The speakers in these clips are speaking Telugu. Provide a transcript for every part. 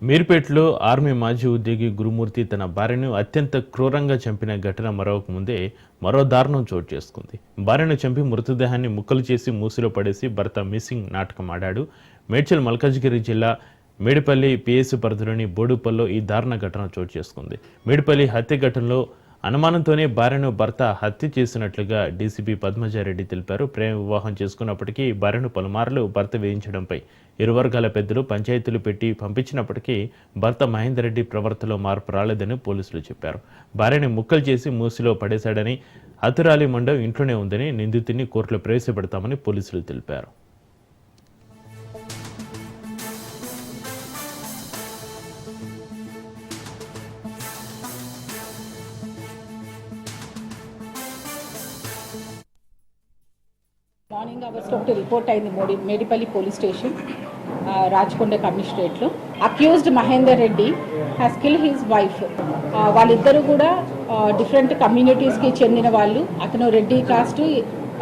మీర్పేటలో ఆర్మీ మాజీ ఉద్యోగి గురుమూర్తి తన భార్యను అత్యంత క్రూరంగా చంపిన ఘటన మరొక ముందే మరో దారుణం చోటు చేసుకుంది. భార్యను చంపి మృతదేహాన్ని ముక్కలు చేసి మూసిలో పడేసి భర్త మిస్సింగ్ నాటకం ఆడాడు. మేడ్చల్ మల్కాజ్గిరి జిల్లా మేడిపల్లి పిఎస్సి పరిధిలోని బోడుపల్లో ఈ దారుణ ఘటన చోటు చేసుకుంది. మేడిపల్లి హత్య ఘటనలో అనుమానంతోనే భార్యను భర్త హత్య చేసినట్లుగా డీసీపీ పద్మజారెడ్డి తెలిపారు. ప్రేమ వివాహం చేసుకున్నప్పటికీ భార్యను పలుమార్లు భర్త వేయించడంపై ఇరు వర్గాల పెద్దలు పంచాయతీలు పెట్టి పంపించినప్పటికీ భర్త మహేందర్ రెడ్డి ప్రవర్తనలో మార్పు రాలేదని పోలీసులు చెప్పారు. భార్యని ముక్కలు చేసి మూసిలో పడేశాడని, హతురాలి మండం ఇంట్లోనే ఉందని, నిందితుడిని కోర్టులో ప్రవేశపెడతామని పోలీసులు తెలిపారు. మార్నింగ్ అవర్స్లో ఒకటి రిపోర్ట్ అయింది మేడిపల్లి పోలీస్ స్టేషన్ రాచకొండ కమిషనరేట్లో. Accused Mahender Reddy has kill his wife. వాళ్ళిద్దరూ కూడా డిఫరెంట్ కమ్యూనిటీస్కి చెందిన వాళ్ళు. అతను రెడ్డి కాస్ట్,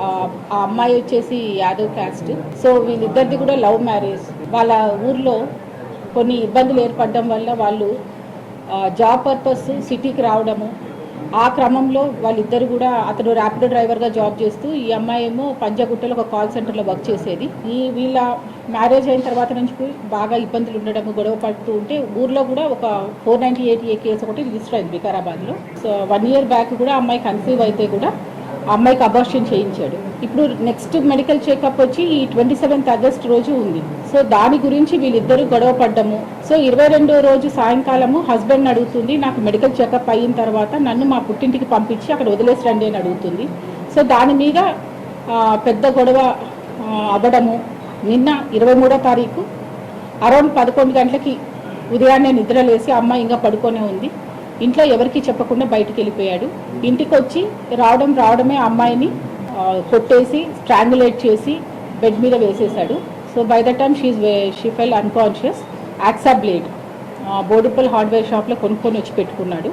ఆ అమ్మాయి వచ్చేసి యాదవ్ కాస్ట్. సో వీళ్ళిద్దరిది కూడా లవ్ మ్యారేజ్. వాళ్ళ ఊర్లో కొన్ని ఇబ్బందులు ఏర్పడడం వల్ల వాళ్ళు జాబ్ పర్పస్ సిటీకి రావడము, ఆ క్రమంలో వాళ్ళిద్దరు కూడా, అతను ర్యాపిడో డ్రైవర్గా జాబ్ చేస్తూ, ఈ అమ్మాయి ఏమో పంజాగుట్టలో ఒక కాల్ సెంటర్లో వర్క్ చేసేది. వీళ్ళ మ్యారేజ్ అయిన తర్వాత నుంచి బాగా ఇబ్బందులు ఉండడం, గొడవ పడుతూ ఉంటే ఊర్లో కూడా ఒక 498A కేసు ఒకటి రిజిస్టర్ అయింది వికారాబాద్లో. సో 1 year బ్యాక్ కూడా అమ్మాయి కన్సీవ్ అయితే కూడా ఆ అమ్మాయికి అబార్షన్ చేయించాడు. ఇప్పుడు నెక్స్ట్ మెడికల్ చెకప్ వచ్చి ఈ 27th August రోజు ఉంది. సో దాని గురించి వీళ్ళిద్దరూ గొడవ పడ్డము. సో 22వ రోజు సాయంకాలము హస్బెండ్ అడుగుతుంది, నాకు మెడికల్ చెకప్ అయిన తర్వాత నన్ను మా పుట్టింటికి పంపించి అక్కడ వదిలేసి రండి అని అడుగుతుంది. సో దాని మీద పెద్ద గొడవ అవ్వడము. నిన్న 23వ తారీఖు అరౌండ్ 11 గంటలకి ఉదయాన్నే నిద్రలేసి అమ్మాయి ఇంకా పడుకొనే ఉంది. ఇంట్లో ఎవరికి చెప్పకుండా బయటికి వెళ్ళిపోయాడు. ఇంటికి వచ్చి రావడమే అమ్మాయిని కొట్టేసి స్ట్రాంగులేట్ చేసి బెడ్ మీద వేసేశాడు. So by the time she fell unconscious. Hacksaw blade Boduppal hardware షాప్లో కొనుక్కొని వచ్చి పెట్టుకున్నాడు.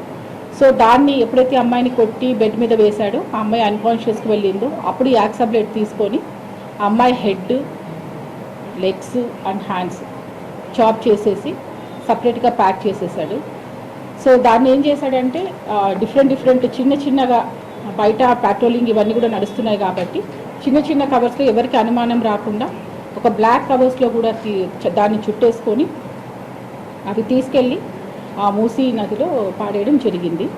సో దాన్ని ఎప్పుడైతే అమ్మాయిని కొట్టి బెడ్ మీద వేశాడో, ఆ అమ్మాయి అన్కాన్షియస్కి వెళ్ళిందో అప్పుడు ఈ యాక్సా బ్లేడ్ తీసుకొని ఆ అమ్మాయి head, legs and hands chop చేసేసి సపరేట్గా ప్యాక్ చేసేసాడు. సో దాన్ని ఏం చేశాడంటే డిఫరెంట్ చిన్నగా బయట పెట్రోలింగ్ ఇవన్నీ కూడా నడుస్తున్నాయి కాబట్టి చిన్న కవర్స్లో ఎవరికి అనుమానం రాకుండా ఒక బ్లాక్ కవర్స్లో కూడా దాన్ని చుట్టేసుకొని అవి తీసుకెళ్ళి ఆ మూసీ నదిలో పాడేయడం జరిగింది.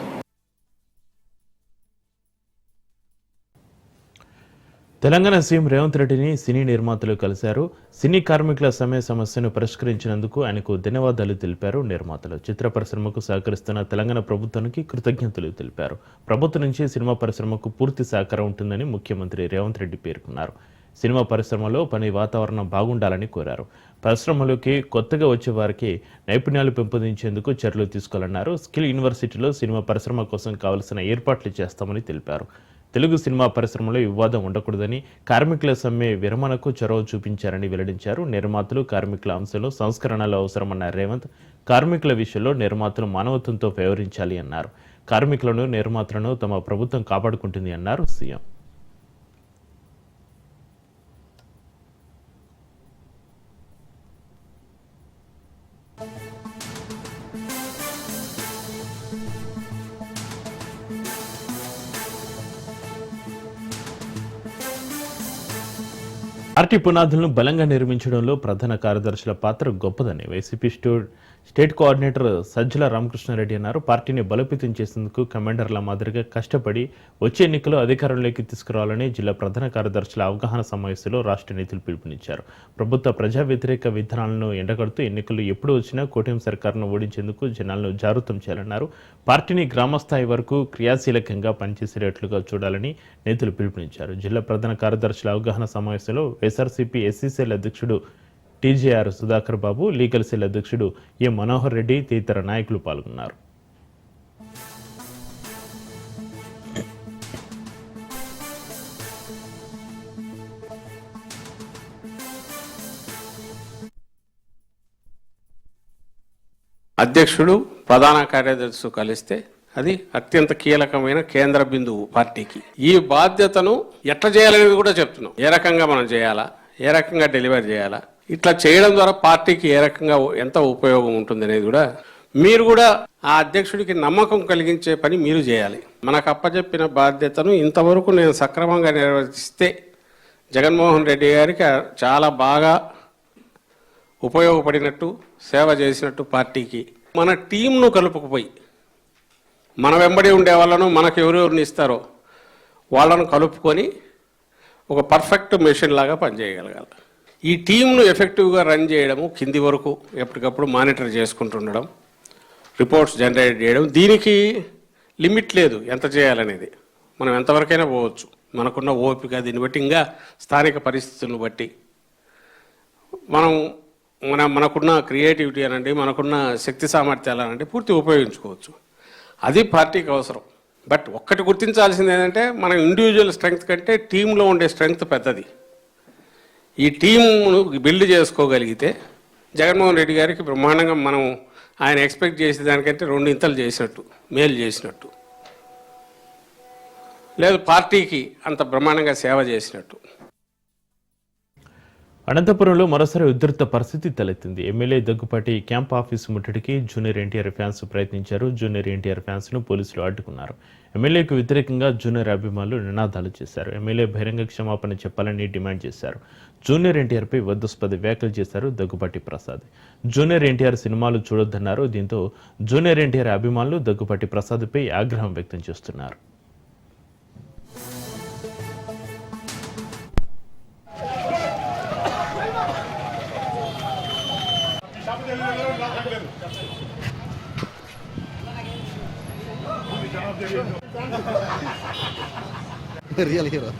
తెలంగాణ సీఎం రేవంత్ రెడ్డిని సినీ నిర్మాతలు కలిశారు. సినీ కార్మికుల సమ్మె సమస్యను పరిష్కరించినందుకు ఆయనకు ధన్యవాదాలు తెలిపారు నిర్మాతలు. చిత్ర పరిశ్రమకు సహకరిస్తున్న తెలంగాణ ప్రభుత్వానికి కృతజ్ఞతలు తెలిపారు. ప్రభుత్వం నుంచి సినిమా పరిశ్రమకు పూర్తి సహకారం ఉంటుందని ముఖ్యమంత్రి రేవంత్ రెడ్డి పేర్కొన్నారు. సినిమా పరిశ్రమలో పని వాతావరణం బాగుండాలని కోరారు. పరిశ్రమలోకి కొత్తగా వచ్చే వారికి నైపుణ్యాలు పెంపొందించేందుకు చర్యలు తీసుకోవాలన్నారు. స్కిల్ యూనివర్సిటీలో సినిమా పరిశ్రమ కోసం కావలసిన ఏర్పాట్లు చేస్తామని తెలిపారు. తెలుగు సినిమా పరిశ్రమలో వివాదం ఉండకూడదని, కార్మికుల సమ్మె విరమణకు చొరవ చూపించారని వెల్లడించారు. నిర్మాతలు, కార్మికుల అంశంలో సంస్కరణలు అవసరమన్న రేవంత్, కార్మికుల విషయంలో నిర్మాతలు మానవత్వంతో వ్యవహరించాలి అన్నారు. కార్మికులను, నిర్మాతలను తమ ప్రభుత్వం కాపాడుకుంటుంది అన్నారు సీఎం. పార్టీ పునాదులను బలంగా నిర్మించడంలో ప్రధాన కార్యదర్శుల పాత్ర గొప్పదని వైసీపీ స్టేట్ కోఆర్డినేటర్ సజ్జల రామకృష్ణారెడ్డి అన్నారు. పార్టీని బలోపేతం చేసేందుకు కమాండర్ల మాదిరిగా కష్టపడి వచ్చే ఎన్నికలు అధికారంలోకి తీసుకురావాలని జిల్లా ప్రధాన కార్యదర్శుల అవగాహన సమావేశంలో రాష్ట్ర నేతలు పిలుపునిచ్చారు. ప్రభుత్వ ప్రజా వ్యతిరేక విధానాలను ఎండగడుతూ ఎన్నికలు ఎప్పుడు వచ్చినా కూటమి సర్కారును ఓడించేందుకు జనాలను జాగృతం చేయాలన్నారు. పార్టీని గ్రామస్థాయి వరకు క్రియాశీలకంగా పనిచేసేటట్లుగా చూడాలని నేతలు పిలుపునిచ్చారు. జిల్లా ప్రధాన కార్యదర్శుల అవగాహన సమావేశంలో వైఎస్ఆర్సీపీ ఎస్సీసీఎల్ అధ్యక్షుడు టీజేఆర్ సుధాకర్ బాబు, లీగల్ సెల్ అధ్యక్షుడు ఏ మనోహర్ రెడ్డి తదితర నాయకులు పాల్గొన్నారు. అధ్యక్షుడు, ప్రధాన కార్యదర్శి కలిస్తే అది అత్యంత కీలకమైన కేంద్ర బిందువు పార్టీకి. ఈ బాధ్యతను ఎట్లా చేయాలనేది కూడా చెప్తున్నాం. ఏ రకంగా మనం చేయాలా, ఏ రకంగా డెలివరీ చేయాలా, ఇట్లా చేయడం ద్వారా పార్టీకి ఏ రకంగా ఎంత ఉపయోగం ఉంటుంది అనేది కూడా మీరు కూడా ఆ అధ్యక్షుడికి నమ్మకం కలిగించే పని మీరు చేయాలి. మనకు అప్పచెప్పిన బాధ్యతను ఇంతవరకు నేను సక్రమంగా నిర్వర్తిస్తే జగన్మోహన్ రెడ్డి గారికి చాలా బాగా ఉపయోగపడినట్టు, సేవ చేసినట్టు పార్టీకి. మన టీంను కలుపుకుపోయి మన వెంబడి ఉండే వాళ్ళను మనకు ఎవరెవరిని ఇస్తారో వాళ్ళను కలుపుకొని ఒక పర్ఫెక్ట్ మెషిన్ లాగా పనిచేయగలగాలి. ఈ టీంను ఎఫెక్టివ్గా రన్ చేయడము, కింది వరకు ఎప్పటికప్పుడు మానిటర్ చేసుకుంటుండడం, రిపోర్ట్స్ జనరేట్ చేయడం, దీనికి లిమిట్ లేదు ఎంత చేయాలనేది. మనం ఎంతవరకైనా పోవచ్చు మనకున్న ఓపిక, దీన్ని బట్టి ఇంకా స్థానిక పరిస్థితులను బట్టి మనకున్న క్రియేటివిటీ అనండి, మనకున్న శక్తి సామర్థ్యాలు అనండి పూర్తి ఉపయోగించుకోవచ్చు. అది పార్టీకి అవసరం. బట్ ఒక్కటి గుర్తించాల్సింది ఏంటంటే మన ఇండివిజువల్ స్ట్రెంగ్త్ కంటే టీంలో ఉండే స్ట్రెంగ్త్ పెద్దది. ఈ టీంను బిల్డ్ చేసుకోగలిగితే జగన్మోహన్ రెడ్డి గారికి బ్రహ్మాండంగా మనం ఆయన ఎక్స్పెక్ట్ చేసే దానికంటే 2 ఇంతలు చేసినట్టు, మేలు చేసినట్టు, లేదు పార్టీకి అంత బ్రహ్మాండంగా సేవ చేసినట్టు. అనంతపురంలో మరోసారి ఉధృత పరిస్థితి తలెత్తింది. ఎమ్మెల్యే దగ్గుపాటి క్యాంప్ ఆఫీసు ముట్టడికి జూనియర్ ఎన్టీఆర్ ఫ్యాన్స్ ప్రయత్నించారు. జూనియర్ ఎన్టీఆర్ ఫ్యాన్స్ ను పోలీసులు అడ్డుకున్నారు. ఎమ్మెల్యేకు వ్యతిరేకంగా జూనియర్ అభిమానులు నినాదాలు చేశారు. ఎమ్మెల్యే బహిరంగ క్షమాపణ చెప్పాలని డిమాండ్ చేశారు. జూనియర్ ఎన్టీఆర్ పై వద్దస్పద వ్యాఖ్యలు చేశారు దగ్గుపాటి ప్రసాద్. జూనియర్ ఎన్టీఆర్ సినిమాలు చూడొద్దన్నారు. దీంతో జూనియర్ ఎన్టీఆర్ అభిమానులు దగ్గుపాటి ప్రసాద్ పై ఆగ్రహం వ్యక్తం చేస్తున్నారు. Real hero.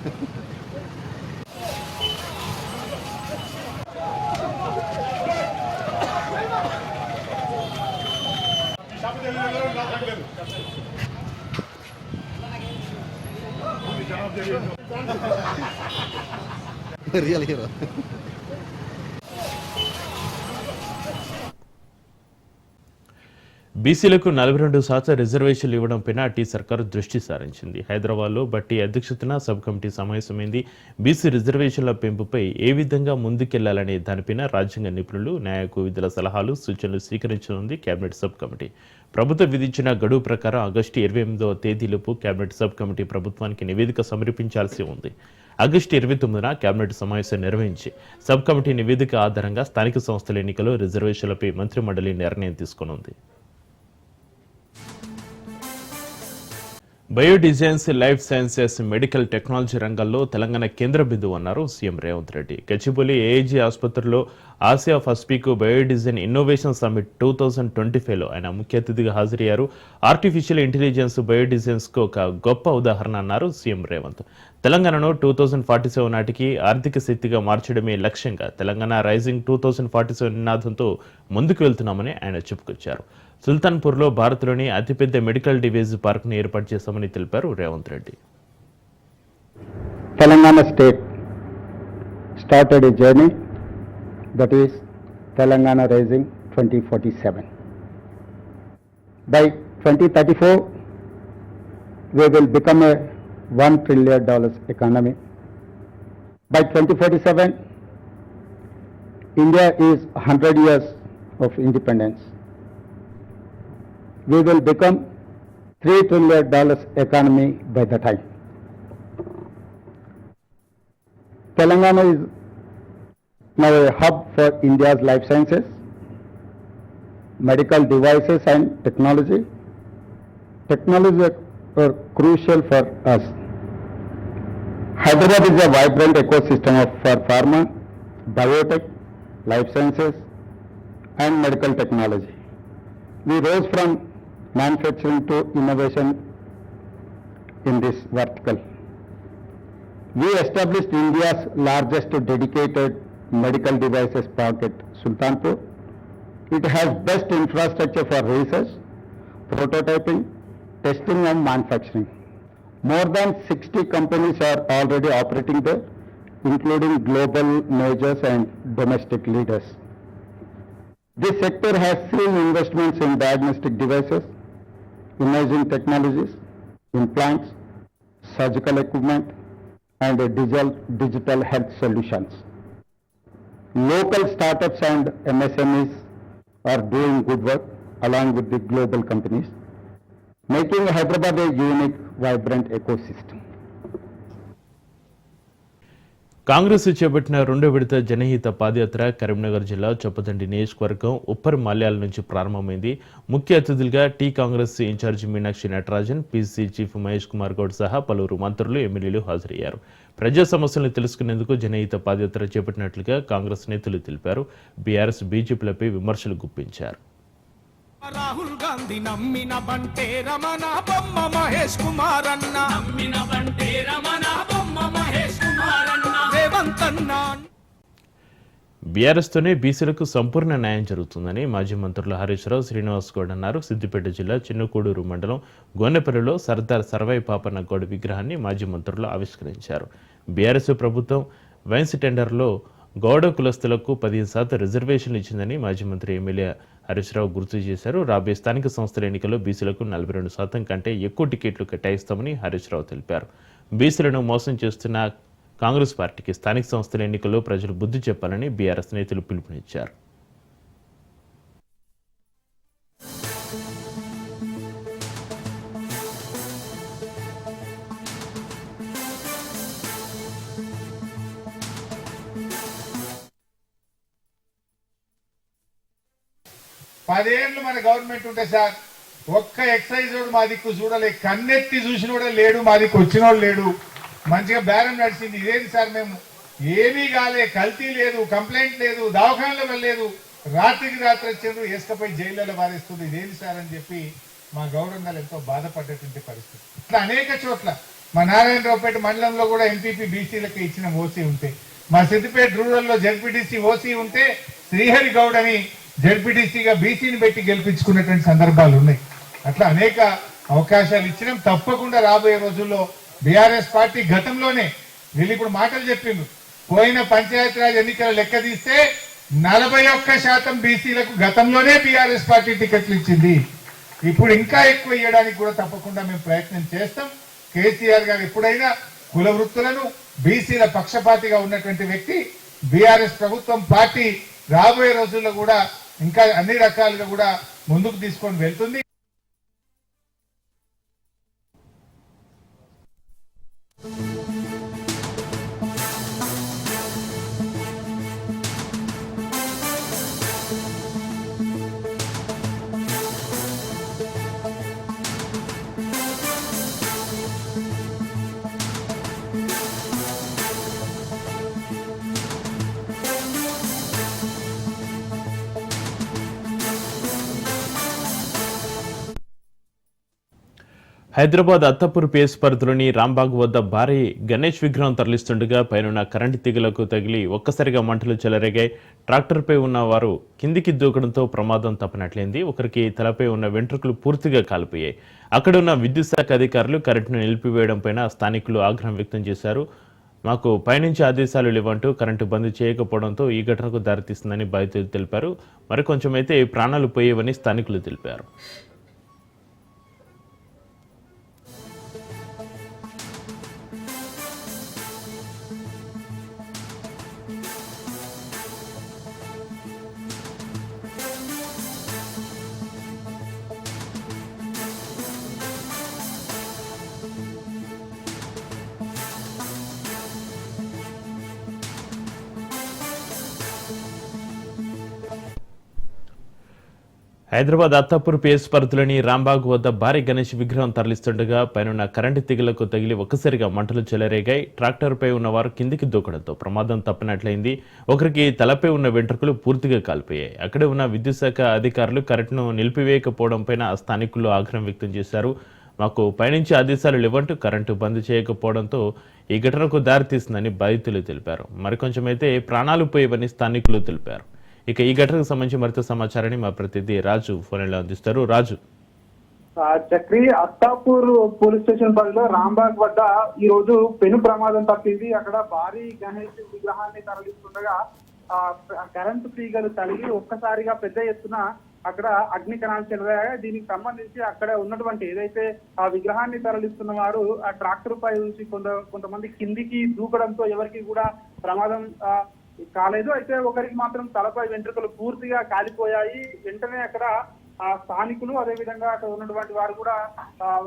Real hero. బీసీలకు 42% రిజర్వేషన్లు ఇవ్వడంపై టీ సర్కారు దృష్టి సారించింది. హైదరాబాద్లో బట్టి అధ్యక్షతన సబ్ కమిటీ సమావేశమైంది. బీసీ రిజర్వేషన్ల పెంపుపై ఏ విధంగా ముందుకెళ్లాలనే దానిపైన రాజ్యాంగ నిపుణులు, న్యాయ కోవిదుల సలహాలు, సూచనలు స్వీకరించనుంది కేబినెట్ సబ్ కమిటీ. ప్రభుత్వం విధించిన గడువు ప్రకారం ఆగస్టు 28వ తేదీలోపు కేబినెట్ సబ్ కమిటీ ప్రభుత్వానికి నివేదిక సమర్పించాల్సి ఉంది. ఆగస్టు 29న కేబినెట్ సమావేశం నిర్వహించి సబ్ కమిటీ నివేదిక ఆధారంగా స్థానిక సంస్థల ఎన్నికల్లో రిజర్వేషన్లపై మంత్రిమండలి నిర్ణయం తీసుకోనుంది. బయోడిజైన్స్, లైఫ్ సైన్సెస్, మెడికల్ టెక్నాలజీ రంగాల్లో తెలంగాణ కేంద్ర బిందువు అన్నారు సీఎం రేవంత్ రెడ్డి. గచ్చిబౌలి ఏఐజీ ఆసుపత్రిలో ఆసియా ఫస్ట్పీక్ బయోడిజైన్ ఇన్నోవేషన్ సమ్మిట్ 2025లో ఆయన ముఖ్య అతిథిగా హాజరయ్యారు. ఆర్టిఫిషియల్ ఇంటెలిజెన్స్ బయోడిజైన్స్కు ఒక గొప్ప ఉదాహరణ అన్నారు సీఎం రేవంత్. తెలంగాణను 2047 నాటికి ఆర్థిక శక్తిగా మార్చడమే లక్ష్యంగా తెలంగాణ రైజింగ్ 2047 నినాదంతో ముందుకు వెళ్తున్నామని ఆయన చెప్పుకొచ్చారు. సుల్తాన్పూర్లో భారత్లోని అతిపెద్ద మెడికల్ డివైజ్ పార్క్ను ఏర్పాటు చేశామని తెలిపారు Revanth Reddy. Telangana state started a journey that is Telangana Rising 2047. By 2034, we will become a $1 trillion economy. By 2047, India is 100 years of independence. We will become $3 trillion economy by the time. Telangana is now a hub for India's life sciences, medical devices and technology. Technology are crucial for us. Hyderabad is a vibrant ecosystem for pharma, biotech, life sciences and medical technology. We rose from manufacturing to innovation in this vertical. We established India's largest dedicated medical devices park at Sultanpur. It has best infrastructure for research, prototyping, testing and manufacturing. More than 60 companies are already operating there, including global majors and domestic leaders. This sector has seen investments in diagnostic devices, imaging technologies, implants, surgical equipment, and digital health solutions. local startups and MSMEs are doing good work along with the global companies, making Hyderabad a unique, vibrant ecosystem. Congress చేపట్టిన రెండో విడత జనహిత పాదయాత్ర కరీంనగర్ జిల్లా చొప్పదండి నియోజకవర్గం ఉప్పర్ మాల్యాల నుంచి ప్రారంభమైంది. ముఖ్య అతిథులుగా T Congress incharge Meenakshi Natarajan, PC chief Mahesh Kumar Goud సహా పలువురు మంత్రులు, ఎమ్మెల్యేలు హాజరయ్యారు. ప్రజా సమస్యలను తెలుసుకునేందుకు జనహిత పాదయాత్ర చేపట్టినట్లుగా కాంగ్రెస్ నేతలు తెలిపారు. బీఆర్ఎస్, బీజేపీలపై విమర్శలు గుప్పించారు. రాహుల్ గాంధీ నమ్మిన బంటే రమణ బొమ్మ మహేష్ కుమార్ అన్న నమ్మిన బంటే రమణ బొమ్మ మహేష్ కుమార్ అన్న రేవంత్ అన్న. బీఆర్ఎస్తోనే బీసీలకు సంపూర్ణ న్యాయం జరుగుతుందని మాజీ మంత్రులు హరీష్ రావు, శ్రీనివాస్ గౌడ్ అన్నారు. సిద్దిపేట జిల్లా చిన్నకూడూరు మండలం గోనెపల్లిలో సర్దార్ సర్వాయి పాపన్న గౌడ్ విగ్రహాన్ని మాజీ మంత్రులు ఆవిష్కరించారు. బీఆర్ఎస్ ప్రభుత్వం వైన్స్ టెండర్లో గౌడ కులస్తులకు 15% రిజర్వేషన్లు ఇచ్చిందని మాజీ మంత్రి ఎమ్మెల్యే హరీష్ రావు గుర్తు చేశారు. రాబోయే స్థానిక సంస్థల ఎన్నికల్లో బీసీలకు 42% కంటే ఎక్కువ టికెట్లు కేటాయిస్తామని హరీష్ రావు తెలిపారు. బీసీలను మోసం చేస్తున్న కాంగ్రెస్ పార్టీకి స్థానిక సంస్థల ఎన్నికల్లో ప్రజలు బుద్ధి చెప్పాలని బీఆర్ఎస్ నేతలు పిలుపునిచ్చారు. పదేళ్ళు మన గవర్నమెంట్ ఉంటే సార్ ఒక్క ఎక్సైజ్ వాడు మా దిక్కు చూడలే, కన్నెత్తి చూసిన కూడా లేడు, మా దిక్కు వచ్చిన వాడు లేడు. మంచిగా బేరం నడిచింది. ఇదేంటి సార్, మేము ఏమీ కాలే, కల్తీ లేదు, కంప్లైంట్ లేదు, దవాఖానలో వెళ్ళలేదు, రాత్రికి రాత్రి వచ్చేందుకు ఏసుకపోయి జైల్లో వారేస్తుంది. ఇదేంటి సార్ అని చెప్పి మా గౌరవంగా ఎంతో బాధపడ్డటువంటి పరిస్థితి. ఇట్లా అనేక చోట్ల మా నారాయణరావుపేట మండలంలో కూడా ఎంపీపీ బీసీలకు ఇచ్చిన ఓసీ ఉంటే, మా సిద్దిపేట రూరల్లో జెడ్పీటీసీ ఓసీ ఉంటే శ్రీహరి గౌడ్ అని జెడ్పీటీసీగా బీసీని పెట్టి గెలిపించుకున్నటువంటి సందర్భాలు ఉన్నాయి. అట్లా అనేక అవకాశాలు ఇచ్చినాం. తప్పకుండా రాబోయే రోజుల్లో బీఆర్ఎస్ పార్టీ గతంలోనే వీళ్ళు ఇప్పుడు చెప్పిండ్రు, పోయిన పంచాయతీరాజ్ ఎన్నికల లెక్క తీస్తే 41% బీసీలకు గతంలోనే బీఆర్ఎస్ పార్టీ టికెట్లు ఇచ్చింది. ఇప్పుడు ఇంకా ఎక్కువ ఇవ్వడానికి కూడా తప్పకుండా మేము ప్రయత్నం చేస్తాం. కేసీఆర్ గారు ఎప్పుడైనా కుల వృత్తులను బీసీల పక్షపాతిగా ఉన్నటువంటి వ్యక్తి. బీఆర్ఎస్ ప్రభుత్వం పార్టీ రాబోయే రోజుల్లో కూడా ఇంకా అన్ని రకాలుగా కూడా ముందుకు తీసుకొని వెళ్తుంది. హైదరాబాద్ అత్తపూర్ పిఎస్ పరిధిలోని రాంబాగ్ వద్ద భారీ గణేష్ విగ్రహం తరలిస్తుండగా పైనున్న కరెంటు తీగలకు తగిలి ఒక్కసారిగా మంటలు చెలరేగాయి. ట్రాక్టర్పై ఉన్న వారు కిందికి దూకడంతో ప్రమాదం తప్పనట్లయింది. ఒకరికి తలపై ఉన్న వెంట్రుకలు పూర్తిగా కాలిపోయాయి. అక్కడున్న విద్యుత్ శాఖ అధికారులు కరెంటును నిలిపివేయడంపై స్థానికులు ఆగ్రహం వ్యక్తం చేశారు. మాకు పైనుంచి ఆదేశాలు లేవంటూ కరెంటు బంద్ చేయకపోవడంతో ఈ ఘటనకు దారితీస్తుందని బాధితులు తెలిపారు. మరికొంచెమైతే ప్రాణాలు పోయేవని స్థానికులు తెలిపారు. హైదరాబాద్ అత్తాపూర్ పిఎస్ పరిధిలోని రాంబాగ్ వద్ద భారీ గణేష్ విగ్రహం తరలిస్తుండగా పైనున్న కరెంటు తీగలకు తగిలి ఒక్కసారిగా మంటలు చెలరేగాయి. ట్రాక్టర్పై ఉన్నవారు కిందికి దూకడంతో ప్రమాదం తప్పినట్లయింది. ఒకరికి తలపై ఉన్న వెంట్రుకలు పూర్తిగా కాలిపోయాయి. అక్కడే ఉన్న విద్యుత్ శాఖ అధికారులు కరెంటును నిలిపివేయకపోవడంపై స్థానికులు ఆగ్రహం వ్యక్తం చేశారు. మాకు పైనుంచి ఆదేశాలు లేవంటూ కరెంటు బంద్ చేయకపోవడంతో ఈ ఘటనకు దారితీస్తుందని బాధితులు తెలిపారు. మరికొంచెమైతే ప్రాణాలు పోయేవని స్థానికులు తెలిపారు. ఇక ఈ ఘటనకు సంబంధించి మరింత సమాచారాన్ని మా ప్రతినిధి రాజు ఫోన్లో అందిస్తారు. రాజు, చక్రి అత్తాపూర్ పోలీస్ స్టేషన్ పరిధిలో రాంబాగ్ వద్ద ఈ రోజు పెను ప్రమాదం తప్పింది. అక్కడ భారీ గణేష్ విగ్రహాన్ని తరలిస్తుండగా కరెంటు తీగలు తగిలి ఒక్కసారిగా పెద్ద ఎత్తున అక్కడ అగ్ని కణాలు చెలరాగా. దీనికి సంబంధించి అక్కడ ఉన్నటువంటి ఏదైతే ఆ విగ్రహాన్ని తరలిస్తున్న వారు ఆ ట్రాక్టర్ పై నుంచి కొంతమంది కిందికి దూకడంతో ఎవరికి కూడా ప్రమాదం కాలేదు. అయితే ఒకరికి మాత్రం తలపై వెంట్రుకలు పూర్తిగా కాలిపోయాయి. వెంటనే అక్కడ స్థానికులు అదేవిధంగా అక్కడ ఉన్నటువంటి వారు కూడా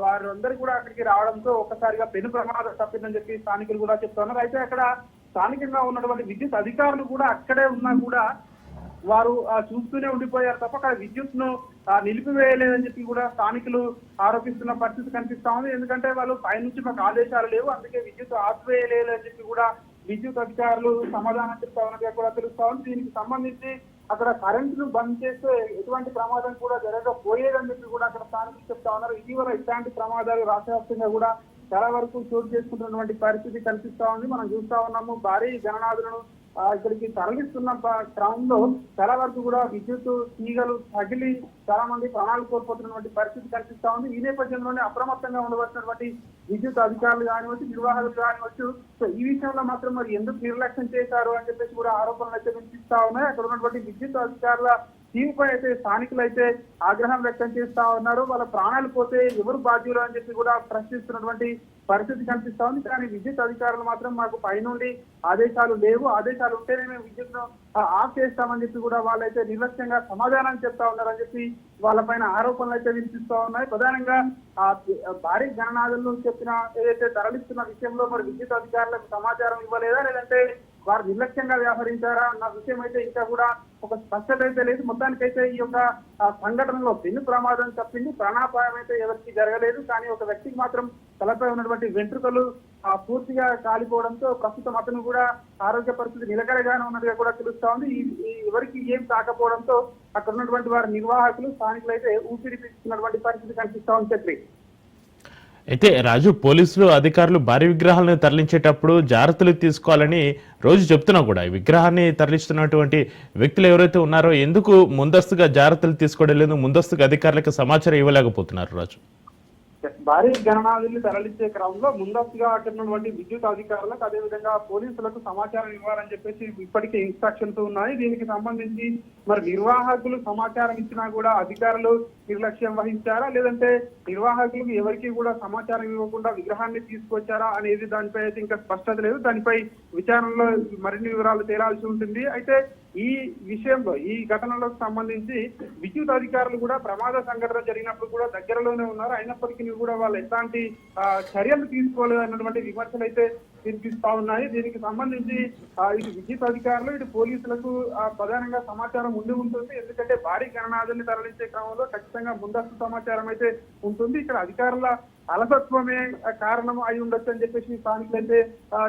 వారందరూ కూడా అక్కడికి రావడంతో ఒక్కసారిగా పెను ప్రమాదం తప్పిందని చెప్పి స్థానికులు కూడా చెప్తున్నారు. అయితే అక్కడ స్థానికంగా ఉన్నటువంటి విద్యుత్ అధికారులు కూడా అక్కడే ఉన్నా కూడా వారు చూస్తూనే ఉండిపోయారు తప్ప అక్కడ విద్యుత్ ను నిలిపివేయలేదని చెప్పి కూడా స్థానికులు ఆరోపిస్తున్న పరిస్థితి కనిపిస్తా ఉంది. ఎందుకంటే వాళ్ళు పైనుంచి మాకు ఆదేశాలు లేవు, అందుకే విద్యుత్ ఆపివేయలేదని చెప్పి కూడా విద్యుత్ అధికారులు సమాధానం చెప్తా ఉన్నట్టుగా కూడా తెలుస్తా ఉంది. దీనికి సంబంధించి అక్కడ కరెంటును బంద్ చేస్తే ఎటువంటి ప్రమాదం కూడా జరగకపోయేదని చెప్పి కూడా అక్కడ స్థానికులు చెప్తా ఉన్నారు. ఇటీవల ఇట్లాంటి ప్రమాదాలు రాష్ట్ర వ్యాప్తంగా కూడా చాలా వరకు చోటు చేసుకుంటున్నటువంటి పరిస్థితి కనిపిస్తా ఉంది. మనం చూస్తా ఉన్నాము భారీ గణనాథులను ఇక్కడికి తరలిస్తున్న క్రమంలో చాలా వరకు కూడా విద్యుత్ తీగలు తగిలి చాలా మంది ప్రాణాలు కోల్పోతున్నటువంటి పరిస్థితి కనిపిస్తా ఉంది. ఈ నేపథ్యంలోనే అప్రమత్తంగా ఉండవలసినటువంటి విద్యుత్ అధికారులు కానివచ్చు, నిర్వాహకులు కానివచ్చు, సో ఈ విషయంలో మాత్రం మరి ఎందుకు నిర్లక్ష్యం చేశారు అని చెప్పేసి కూడా ఆరోపణలు అయితే వినిపిస్తా ఉన్నాయి. అక్కడ ఉన్నటువంటి విద్యుత్ అధికారుల తీరుపై అయితే స్థానికులు అయితే ఆగ్రహం వ్యక్తం చేస్తా ఉన్నారు. వాళ్ళ ప్రాణాలు పోతే ఎవరు బాధ్యులు అని చెప్పి కూడా ప్రశ్నిస్తున్నటువంటి పరిస్థితి కనిపిస్తా ఉంది. కానీ విద్యుత్ అధికారులు మాత్రం మాకు పైనుండి ఆదేశాలు లేవు, ఆదేశాలు ఉంటేనే మేము విద్యుత్ ను ఆఫ్ చేస్తామని చెప్పి కూడా వాళ్ళైతే నిర్లక్ష్యంగా సమాధానం చెప్తా ఉన్నారని చెప్పి వాళ్ళపైన ఆరోపణలు అయితే వినిపిస్తా ఉన్నాయి. ప్రధానంగా భారీ గణనాథులు చెప్పిన ఏదైతే తరలిస్తున్న విషయంలో మరి విద్యుత్ అధికారులకు సమాచారం ఇవ్వలేదా, లేదంటే వారు నిర్లక్ష్యంగా వ్యవహరించారా అన్న విషయం అయితే ఇంకా కూడా ఒక స్పష్టత అయితే లేదు. మొత్తానికైతే ఈ యొక్క సంఘటనలో పెను ప్రమాదం తప్పింది, ప్రాణాపాయం అయితే ఎవరికి జరగలేదు. కానీ ఒక వ్యక్తికి మాత్రం తలపై ఉన్నటువంటి వెంట్రుకలు పూర్తిగా కాలిపోవడంతో ప్రస్తుతం అతను కూడా ఆరోగ్య పరిస్థితి నిలకడగానే ఉన్నట్టుగా కూడా తెలుస్తా ఉంది. ఎవరికి ఏం కాకపోవడంతో అక్కడ ఉన్నటువంటి వారి నిర్వాహకులు స్థానికులు అయితే ఊపిరి పీల్చుకున్నటువంటి పరిస్థితి కనిపిస్తా ఉంది. చెప్పి అయితే రాజు, పోలీసులు అధికారులు భారీ విగ్రహాలను తరలించేటప్పుడు జాగ్రత్తలు తీసుకోవాలని రోజు చెప్తున్నా కూడా ఈ విగ్రహాన్ని తరలిస్తున్నటువంటి వ్యక్తులు ఎవరైతే ఉన్నారో ఎందుకు ముందస్తుగా జాగ్రత్తలు తీసుకోవడం లేదు, ముందస్తుగా అధికారులకు సమాచారం ఇవ్వలేకపోతున్నారు రాజు? భారీ గణనాథుల్ని తరలించే క్రమంలో ముందస్తుగా అక్కడ ఉన్నటువంటి విద్యుత్ అధికారులకు అదేవిధంగా పోలీసులకు సమాచారం ఇవ్వాలని చెప్పేసి ఇప్పటికే ఇన్స్ట్రక్షన్స్ ఉన్నాయి. దీనికి సంబంధించి మరి నిర్వాహకులు సమాచారం ఇచ్చినా కూడా అధికారులు నిర్లక్ష్యం వహించారా, లేదంటే నిర్వాహకులకు ఎవరికి కూడా సమాచారం ఇవ్వకుండా విగ్రహాన్ని తీసుకొచ్చారా అనేది దానిపై అయితే ఇంకా స్పష్టత లేదు. దానిపై విచారణలో మరిన్ని వివరాలు తేలాల్సి ఉంటుంది. అయితే ఈ విషయంలో ఈ ఘటనలకు సంబంధించి విద్యుత్ అధికారులు కూడా ప్రమాద సంఘటన జరిగినప్పుడు కూడా దగ్గరలోనే ఉన్నారు. అయినప్పటికీ కూడా వాళ్ళు ఎలాంటి చర్యలు తీసుకోలేదు అన్నటువంటి విమర్శలు అయితే వినిపిస్తా ఉన్నాయి. దీనికి సంబంధించి ఇటు విద్యుత్ అధికారులు ఇటు పోలీసులకు ప్రధానంగా సమాచారం ఉండి ఉంటుంది. ఎందుకంటే భారీ గణనాథుల్ని తరలించే క్రమంలో ఖచ్చితంగా ముందస్తు సమాచారం అయితే ఉంటుంది. ఇక్కడ అధికారుల అలసత్వమే కారణం అయి ఉండొచ్చు అని చెప్పేసి స్థానికులు అయితే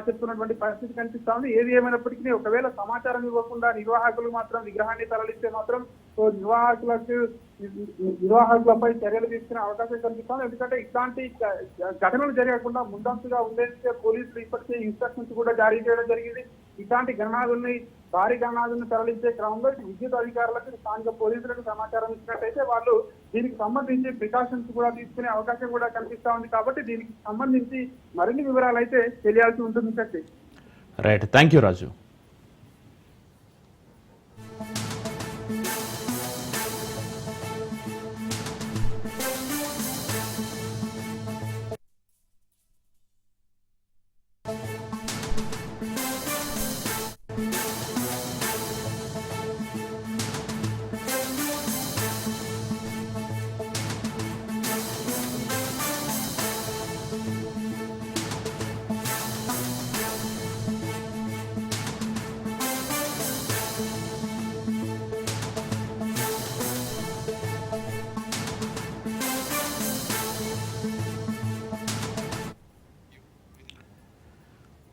చెప్తున్నటువంటి పరిస్థితి కనిపిస్తా ఉంది. ఏది ఏమైనప్పటికీ ఒకవేళ సమాచారం ఇవ్వకుండా నిర్వాహకులు మాత్రం విగ్రహాన్ని తరలిస్తే మాత్రం నిర్వాహకులపై చర్యలు తీసుకునే అవకాశం కనిపిస్తుంది. ఎందుకంటే ఇట్లాంటి ఘటనలు జరగకుండా ముందస్తుగా ఉండేందుకే పోలీసులు ఇప్పటికే ఇన్స్ట్రక్షన్స్ కూడా జారీ చేయడం జరిగింది. ఇట్లాంటి గణనాథుల్ని భారీ గణనాథుల్ని తరలించే క్రమంలో విద్యుత్ అధికారులకు స్థానిక పోలీసులకు సమాచారం ఇచ్చినట్టయితే వాళ్ళు దీనికి సంబంధించి ప్రికాషన్స్ కూడా తీసుకునే అవకాశం కూడా కనిపిస్తా ఉంది. కాబట్టి దీనికి సంబంధించి మరిన్ని వివరాలు అయితే తెలియాల్సి ఉంటుంది. శక్తి రైట్, థ్యాంక్ యూ రాజు.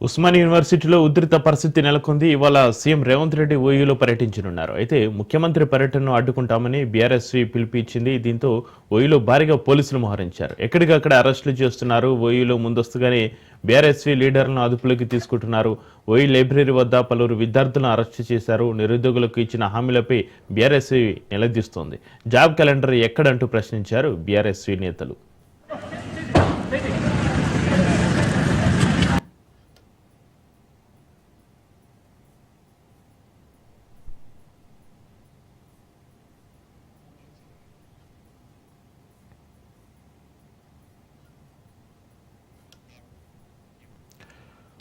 ఉస్మానియా యూనివర్సిటీలో ఉధృత పరిస్థితి నెలకొంది. ఇవాళ సీఎం రేవంత్ రెడ్డి ఓయూలో పర్యటించనున్నారు. అయితే ముఖ్యమంత్రి పర్యటనను అడ్డుకుంటామని బీఆర్ఎస్వి పిలుపునిచ్చింది. దీంతో ఓయూలో భారీగా పోలీసులు మోహరించారు. ఎక్కడికక్కడ అరెస్టులు చేస్తున్నారు. ఓయూలో ముందస్తుగానే బీఆర్ఎస్వి లీడర్లను అదుపులోకి తీసుకుంటున్నారు. ఓయూ లైబ్రరీ వద్ద పలువురు విద్యార్థులను అరెస్టు చేశారు. నిరుద్యోగులకు ఇచ్చిన హామీలపై బీఆర్ఎస్వి నిలదీస్తోంది. జాబ్ క్యాలెండర్ ఎక్కడంటూ ప్రశ్నించారు బీఆర్ఎస్వి నేతలు.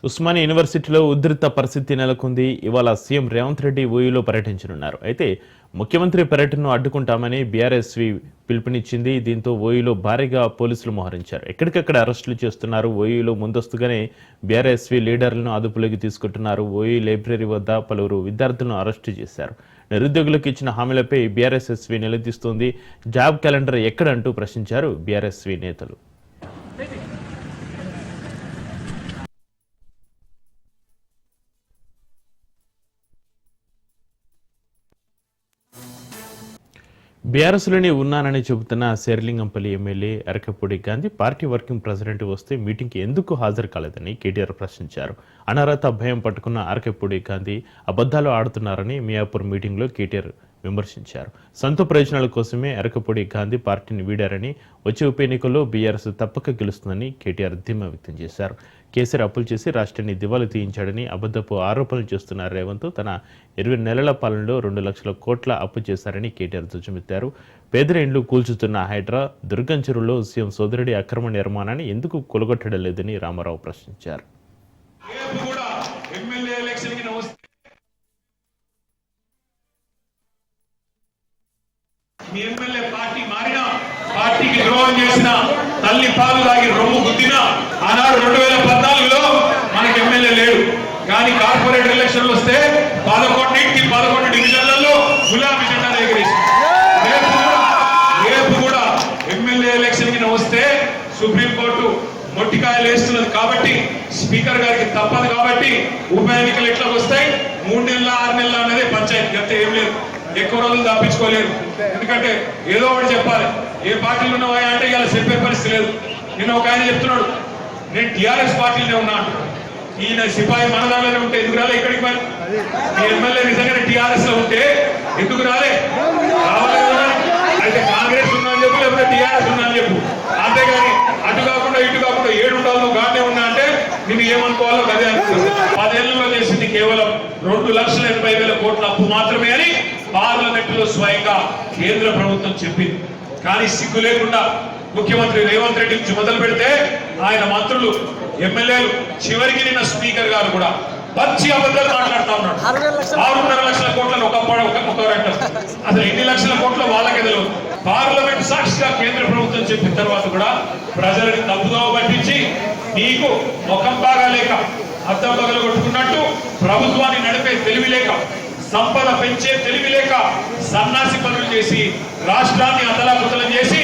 ఉస్మానియా యూనివర్సిటీలో ఉధృత పరిస్థితి నెలకొంది. ఇవాళ సీఎం రేవంత్ రెడ్డి ఓయూలో పర్యటించనున్నారు. అయితే ముఖ్యమంత్రి పర్యటనను అడ్డుకుంటామని బీఆర్ఎస్వి పిలుపునిచ్చింది. దీంతో ఓయూలో భారీగా పోలీసులు మోహరించారు. ఎక్కడికక్కడ అరెస్టులు చేస్తున్నారు. ఓయూలో ముందస్తుగానే బీఆర్ఎస్వి లీడర్లను అదుపులోకి తీసుకుంటున్నారు. ఓయూ లైబ్రరీ వద్ద పలువురు విద్యార్థులను అరెస్టు చేశారు. నిరుద్యోగులకు ఇచ్చిన హామీలపై బీఆర్ఎస్ఎస్వి నిలదీస్తోంది. జాబ్ క్యాలెండర్ ఎక్కడంటూ ప్రశ్నించారు బీఆర్ఎస్వి నేతలు. బీఆర్ఎస్లోనే ఉన్నానని చెబుతున్న Serilingampally MLA Arekapudi Gandhi party working president వస్తే మీటింగ్కి ఎందుకు హాజరు కాలేదని కేటీఆర్ ప్రశ్నించారు. అనర్హత భయం పట్టుకున్న అరకపూడి గాంధీ అబద్ధాలు ఆడుతున్నారని మియాపూర్ మీటింగ్లో కేటీఆర్ విమర్శించారు. సొంత ప్రయోజనాల కోసమే అరకపూడి గాంధీ పార్టీని వీడారని వచ్చే ఉప ఎన్నికల్లో బీఆర్ఎస్ తప్పక గెలుస్తుందని కేటీఆర్ ధీమా వ్యక్తం చేశారు. కేసీఆర్ అప్పులు చేసి రాష్ట్రాన్ని దివాళీ తీయించాడని అబద్ధపు ఆరోపణలు చేస్తున్న రేవంత్ తన 20 నెలల పాలనలో 2 లక్షల కోట్ల అప్పు చేశారని కేటీఆర్ ధ్వజమెత్తారు. పేదల ఇండ్లు కూల్చుతున్న హైడ్రా దుర్గం చెరువులో సీఎం సోదరుడి అక్రమ నిర్మాణాన్ని ఎందుకు కొలగొట్టడం లేదని రామారావు ప్రశ్నించారు. మీ ఎమ్మెల్యే పార్టీ మారినా, పార్టీకి ద్రోహం చేసిన, తల్లి పాలు తాగి రొమ్ము గుద్దిన ఆనాడు 2014లో మనకి ఎమ్మెల్యే లేడు. కానీ కార్పొరేట్ ఎలక్షన్లు వస్తే 11 డివిజన్లలో గులాబీ జెండా ఎగిరేసి రేపు కూడా ఎమ్మెల్యే ఎలక్షన్ కి వస్తే సుప్రీంకోర్టు మొట్టికాయలు వేస్తున్నది కాబట్టి స్పీకర్ గారికి తప్పదు కాబట్టి ఉప ఎన్నికలు ఎట్లా వస్తాయి 3 నెలల 6 నెలల అనేది పంచాయతీ అంతే, ఏం లేదు. ఎక్కువ రోజులు దాపించుకోలేరు. ఎందుకంటే ఏదో ఒకటి చెప్పాలి. ఏ పార్టీలు ఉన్నావా అంటే ఇలా చెప్పే పరిస్థితి లేదు. నేను ఒక ఆయన చెప్తున్నాడు, నేను టీఆర్ఎస్ పార్టీలోనే ఉన్నాను. ఈయన సిపాయి మన దానిలోనే ఉంటే ఎందుకు రాలే ఇక్కడికి? మరి మీ ఎమ్మెల్యే నిజంగానే టీఆర్ఎస్ లో ఉంటే ఎందుకు రాలే? అయితే కాంగ్రెస్ ఉన్నా అని చెప్పు, లేకపోతే టీఆర్ఎస్ ఉన్నా అని చెప్పు. అంతేగాని అటు కాకుండా ఇటు కాకుండా 7 ఉండాలి, నువ్వు గానే ఉన్నా అంటే నేను ఏమనుకోవాలో అదే అనుకున్నాను. 10 ఏళ్లలో చేసింది కేవలం 2,80,000 కోట్ల అప్పు మాత్రమే అని పార్లమెంట్ లో స్వయంగా కేంద్ర ప్రభుత్వం చెప్పింది. కానీ సిగ్గు లేకుండా ముఖ్యమంత్రి రేవంత్ రెడ్డి నుంచి మొదలు పెడితే ఆయన మంత్రులు, ఎమ్మెల్యేలు, చివరికి నిన్న స్పీకర్ గారు కూడా పచ్చి అబద్ధాలు మాట్లాడుతూ ఉన్నాడు. 6.5 లక్షల కోట్లను ఒకరంటారు. అసలు ఎన్ని లక్షల కోట్ల వాళ్ళకే తెలియదు. పార్లమెంట్ సాక్షిగా కేంద్ర ప్రభుత్వం చెప్పిన తర్వాత కూడా ప్రజలకు తప్పుదోవ పట్టించి నీకు ముఖం బాగా లేక అద్దం పగలు కొట్టుకున్నట్టు ప్రభుత్వాన్ని నడిపే తెలివి లేక, సంపద పెంచే తెలివి లేక సన్నాసి పనులు చేసి రాష్ట్రాన్ని అతలాకుతలం చేసి